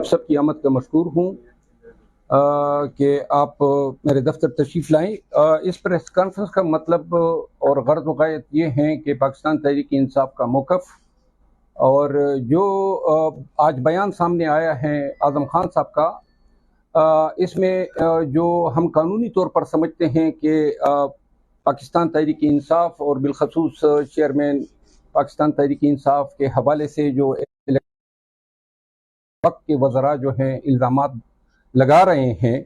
सब की आमद का मशकूर हूँ कि आप मेरे दफ्तर तशरीफ़ लाएँ। इस प्रेस कॉन्फ्रेंस का मतलब और गर्ज़ व गायत ये हैं कि पाकिस्तान तहरीक इंसाफ का मौक़िफ़ और जो आज बयान सामने आया है आज़म खान साहब का, इसमें जो हम कानूनी तौर पर समझते हैं कि पाकिस्तान तहरीक इंसाफ और बिलखसूस चेयरमैन पाकिस्तान तहरीक इंसाफ के हवाले से जो वक्त के वज़रा जो हैं इल्ज़ामात लगा रहे हैं,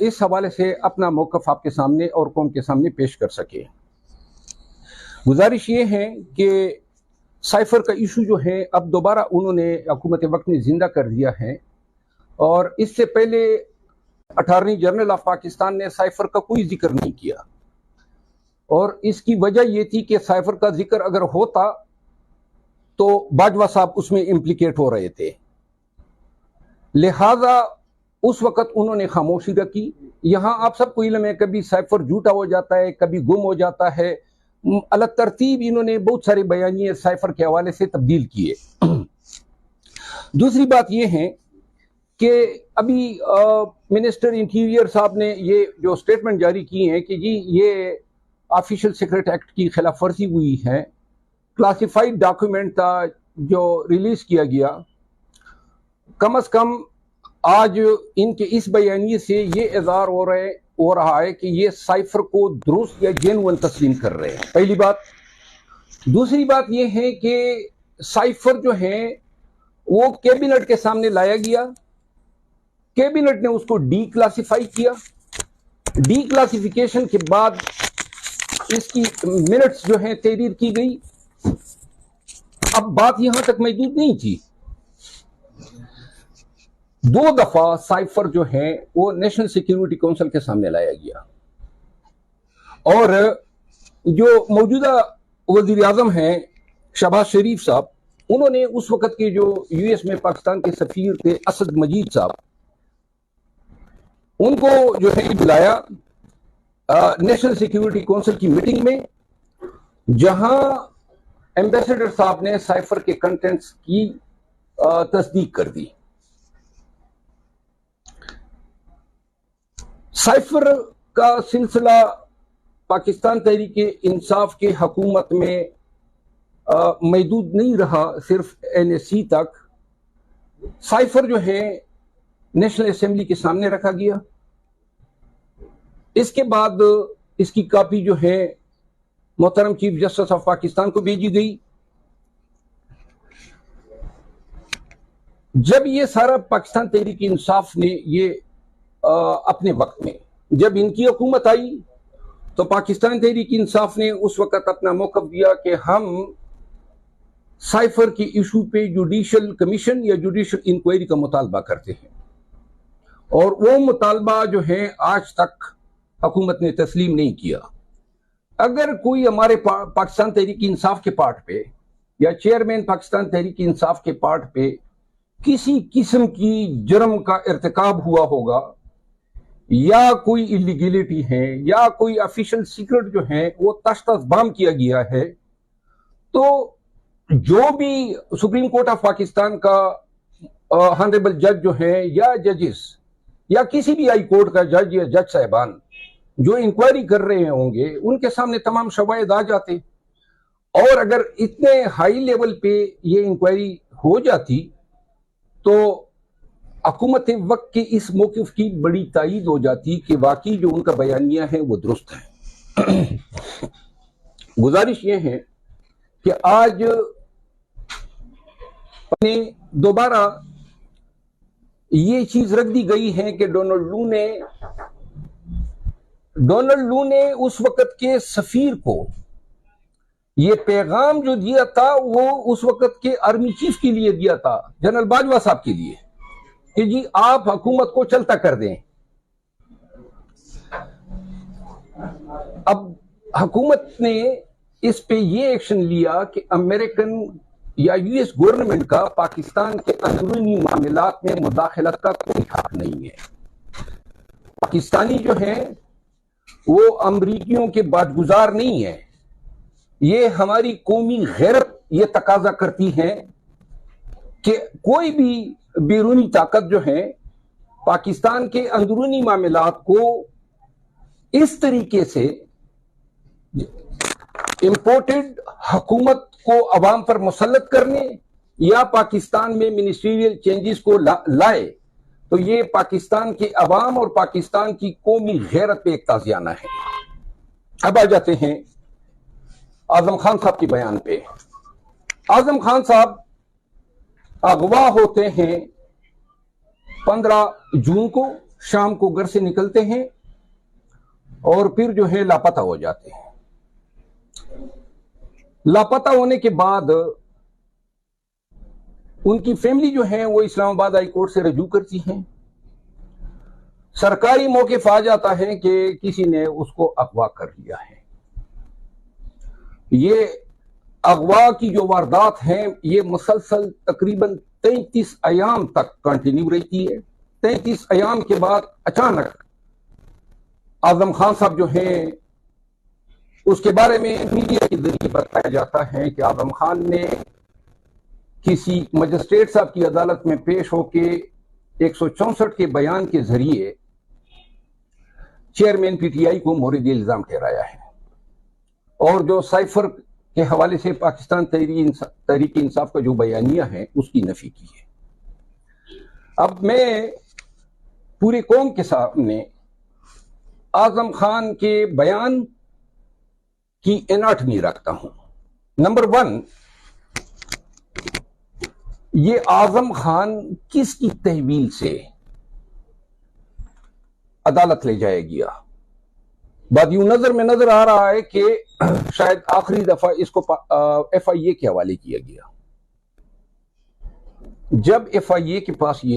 इस हवाले से अपना मौक़िफ़ आपके सामने और कौम के सामने पेश कर सके। गुजारिश ये है कि साइफ़र का इशू जो है अब दोबारा उन्होंने हुकूमत वक्त ने ज़िंदा कर दिया है, और इससे पहले अटॉर्नी जनरल ऑफ पाकिस्तान ने साइफ़र का कोई जिक्र नहीं किया, और इसकी वजह ये थी कि साइफ़र का जिक्र अगर होता तो बाजवा साहब उसमें इम्प्लिकेट हो रहे थे, लिहाजा उस वक़्त उन्होंने खामोशी रखी। यहाँ आप सबको इल्म है, कभी साइफ़र झूठा हो जाता है, कभी गुम हो जाता है, अलग तरतीब इन्होंने बहुत सारे बयानिए साइफ़र के हवाले से तब्दील किए। दूसरी बात यह है कि अभी मिनिस्टर इंटीरियर साहब ने ये जो स्टेटमेंट जारी की है कि जी ये ऑफिशियल सीक्रेट एक्ट की खिलाफ वर्जी हुई है, क्लासिफाइड डॉक्यूमेंट था जो रिलीज किया गया। कम अज कम आज इनके इस बयानी से ये इज़हार हो रहा है कि ये साइफर को दुरुस्त या जेन्युइन तस्लीम कर रहे हैं, पहली बात। दूसरी बात ये है कि साइफर जो है वो कैबिनेट के सामने लाया गया, कैबिनेट ने उसको डी क्लासिफाई किया, डी क्लासिफिकेशन के बाद इसकी मिनट्स जो है तहरीर की गई। अब बात यहां तक महदूद नहीं थी, 2 दफा साइफर जो है वो नेशनल सिक्योरिटी काउंसिल के सामने लाया गया, और जो मौजूदा वजीर आजम हैं शहबाज शरीफ साहब, उन्होंने उस वक्त के जो यूएस में पाकिस्तान के सफीर थे असद मजीद साहब, उनको जो है बुलाया नेशनल सिक्योरिटी काउंसिल की मीटिंग में, जहां एम्बेसडर साहब ने साइफर के कंटेंट्स की तस्दीक कर दी। साइफर का सिलसिला पाकिस्तान तहरीक इंसाफ के हुकूमत में महदूद नहीं रहा सिर्फ एनएससी तक। साइफर जो है नेशनल असेंबली के सामने रखा गया, इसके बाद इसकी कॉपी जो है मोहतरम चीफ जस्टिस ऑफ पाकिस्तान को भेजी गई। जब ये सारा पाकिस्तान तहरीक इंसाफ ने ये अपने वक्त में जब इनकी हुकूमत आई तो पाकिस्तान तहरीक इंसाफ ने उस वक्त अपना मौक़िफ़ दिया कि हम साइफर की इशू पे जुडिशल कमीशन या जुडिशल इंक्वायरी का मुतालबा करते हैं, और वो मुतालबा जो है आज तक हुकूमत ने तस्लीम नहीं किया। अगर कोई हमारे पाकिस्तान तहरीक इंसाफ के पार्ट पे या चेयरमैन पाकिस्तान तहरीक इंसाफ के पार्ट पे किसी किस्म की जुर्म का इर्तिकाब हुआ होगा, या कोई इलीगलिटी है, या कोई ऑफिशियल सीक्रेट जो है वो तश्त-ए-बाम किया गया है, तो जो भी सुप्रीम कोर्ट ऑफ पाकिस्तान का ऑनरेबल जज जो है या जजेस या किसी भी हाई कोर्ट का जज या जज साहिबान जो इंक्वायरी कर रहे होंगे, उनके सामने तमाम शवाहिद आ जाते, और अगर इतने हाई लेवल पे ये इंक्वायरी हो जाती तो हुकूमत वक्त के इस मौक़िफ़ की बड़ी तायीद हो जाती कि वाकई जो उनका बयानिया है वो दुरुस्त है। गुजारिश ये है कि आज दोबारा ये चीज रख दी गई है कि डोनाल्ड लू ने उस वक्त के सफीर को ये पैगाम जो दिया था वो उस वक्त के आर्मी चीफ के लिए दिया था, जनरल बाजवा साहब के लिए, कि जी आप हुकूमत को चलता कर दें। अब हुकूमत ने इस पे ये एक्शन लिया कि अमेरिकन या यूएस गवर्नमेंट का पाकिस्तान के अंदरूनी मामलात में मुदाखलत का कोई हक नहीं है। पाकिस्तानी जो है वो अमरीकियों के बादगुजार नहीं है। ये हमारी कौमी गैरत ये तकाजा करती है कि कोई भी बैरूनी ताकत जो है पाकिस्तान के अंदरूनी मामलात को इस तरीके से इंपोर्टेड हुकूमत को अवाम पर मुसल्लत करने या पाकिस्तान में मिनिस्ट्रियल चेंजेस को लाए, तो ये पाकिस्तान के अवाम और पाकिस्तान की कौमी गैरत पे एक ताज़ियाना है। अब आ जाते हैं आजम खान साहब के बयान पे। आजम खान साहब अगवा होते हैं 15 जून को, शाम को घर से निकलते हैं और फिर जो है लापता हो जाते हैं। लापता होने के बाद उनकी फैमिली जो है वो इस्लामाबाद हाई कोर्ट से रजू करती है। सरकारी मौक़िफ़ आ जाता है कि किसी ने उसको अगवा कर लिया है। ये अगवा की जो वारदात है ये मुसलसल तकरीबन 33 अयाम तक कंटिन्यू रहती है। 33 अयाम के बाद अचानक आजम खान साहब जो हैं उसके बारे में मीडिया के जरिए बताया जाता है कि आजम खान ने किसी मजिस्ट्रेट साहब की अदालत में पेश होके 164 के बयान के जरिए चेयरमैन पीटीआई को मोर्द इल्जाम ठहराया है और जो साइफर के हवाले से पाकिस्तान तहरीक इंसाफ का जो बयानिया है उसकी नफी की है। अब मैं पूरी कौम के सामने आजम खान के बयान की एनाटमी रखता हूं। नंबर 1, ये आजम खान किसकी तहवील से अदालत ले जाया गया? बात यूं नजर में नजर आ रहा है कि शायद आखिरी दफा इसको FIA के हवाले किया गया। जब FIA के पास ये